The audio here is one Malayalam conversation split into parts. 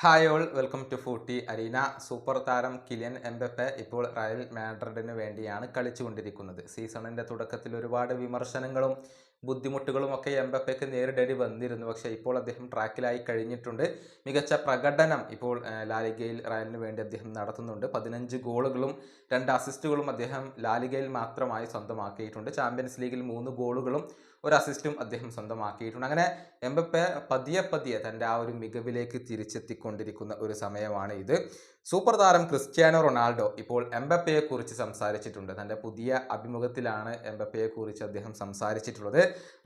Hi all welcome to footy arena. Super താരം കിലിയൻ എംബപ്പെ ഇപ്പോൾ റയൽ മാഡ്രിഡിന് വേണ്ടിയാണ് കളിച്ചുകൊണ്ടിരിക്കുന്നത്. സീസണിൻ്റെ തുടക്കത്തിൽ ഒരുപാട് വിമർശനങ്ങളും ബുദ്ധിമുട്ടുകളും ഒക്കെ എംബപ്പയ്ക്ക് നേരിടേണ്ടി വന്നിരുന്നു. പക്ഷേ ഇപ്പോൾ അദ്ദേഹം ട്രാക്കിലായി കഴിഞ്ഞിട്ടുണ്ട്. മികച്ച പ്രകടനം ഇപ്പോൾ ലാലിഗയിൽ റയലിന് വേണ്ടി അദ്ദേഹം നടത്തുന്നുണ്ട്. 15 ഗോളുകളും 2 അസിസ്റ്റുകളും അദ്ദേഹം ലാലിഗയിൽ മാത്രമായി സ്വന്തമാക്കിയിട്ടുണ്ട്. ചാമ്പ്യൻസ് ലീഗിൽ 3 ഗോളുകളും 1 അസിസ്റ്റും അദ്ദേഹം സ്വന്തമാക്കിയിട്ടുണ്ട്. അങ്ങനെ എംബപ്പെ പതിയെ പതിയെ തൻ്റെ ആ ഒരു മികവിലേക്ക് തിരിച്ചെത്തിക്കൊണ്ടിരിക്കുന്ന ഒരു സമയമാണ് ഇത്. സൂപ്പർ താരം ക്രിസ്ത്യാനോ റൊണാൾഡോ ഇപ്പോൾ എംബപ്പയെക്കുറിച്ച് സംസാരിച്ചിട്ടുണ്ട്. തൻ്റെ പുതിയ അഭിമുഖത്തിലാണ് എംബപ്പയെക്കുറിച്ച് അദ്ദേഹം സംസാരിച്ചിട്ടുള്ളത്.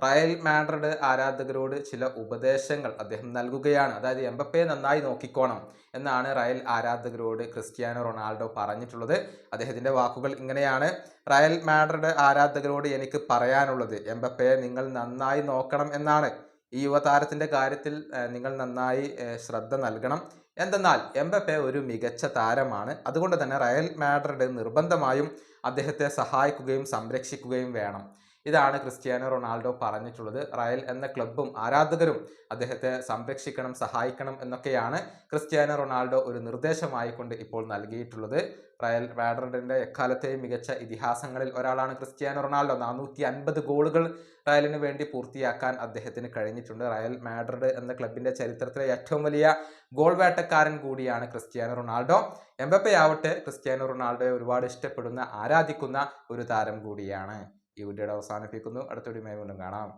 റയൽ മാഡ്രിഡ് ആരാധകരോട് ചില ഉപദേശങ്ങൾ അദ്ദേഹം നൽകുകയാണ്. അതായത് എംബപ്പയെ നന്നായി നോക്കിക്കോണം എന്നാണ് റയൽ ആരാധകരോട് ക്രിസ്ത്യാനോ റൊണാൾഡോ പറഞ്ഞിട്ടുള്ളത്. അദ്ദേഹത്തിൻ്റെ വാക്കുകൾ ഇങ്ങനെയാണ്: റയൽ മാഡ്രിഡ് ആരാധകരോട് എനിക്ക് പറയാനുള്ളത് എംബപ്പയെ നിങ്ങൾ നന്നായി നോക്കണം എന്നാണ്. ഈ യുവതാരത്തിൻ്റെ കാര്യത്തിൽ നിങ്ങൾ നന്നായി ശ്രദ്ധ നൽകണം. എന്തെന്നാൽ എംബപ്പെ ഒരു മികച്ച താരമാണ്. അതുകൊണ്ട് തന്നെ റയൽ മാഡ്രിഡ് നിർബന്ധമായും അദ്ദേഹത്തെ സഹായിക്കുകയും സംരക്ഷിക്കുകയും വേണം. ഇതാണ് ക്രിസ്ത്യാനോ റൊണാൾഡോ പറഞ്ഞിട്ടുള്ളത്. റയൽ എന്ന ക്ലബ്ബും ആരാധകരും അദ്ദേഹത്തെ സംരക്ഷിക്കണം, സഹായിക്കണം എന്നൊക്കെയാണ് ക്രിസ്ത്യാനോ റൊണാൾഡോ ഒരു നിർദ്ദേശമായിക്കൊണ്ട് ഇപ്പോൾ നൽകിയിട്ടുള്ളത്. റയൽ മാഡ്രിഡിൻ്റെ എക്കാലത്തെയും മികച്ച ഇതിഹാസങ്ങളിൽ ഒരാളാണ് ക്രിസ്ത്യാനോ റൊണാൾഡോ. 450 ഗോളുകൾ റയലിന് വേണ്ടി പൂർത്തിയാക്കാൻ അദ്ദേഹത്തിന് കഴിഞ്ഞിട്ടുണ്ട്. റയൽ മാഡ്രിഡ് എന്ന ക്ലബിൻ്റെ ചരിത്രത്തിലെ ഏറ്റവും വലിയ ഗോൾ വേട്ടക്കാരൻ കൂടിയാണ് ക്രിസ്ത്യാനോ റൊണാൾഡോ. എംബപ്പയാവട്ടെ ക്രിസ്ത്യാനോ റൊണാൾഡോയെ ഒരുപാട് ഇഷ്ടപ്പെടുന്ന, ആരാധിക്കുന്ന ഒരു താരം കൂടിയാണ്. ഈ വീഡിയോയുടെ അവസാനിപ്പിക്കുന്നു. അടുത്ത വീഡിയോയുമായി വീണ്ടും കാണാം.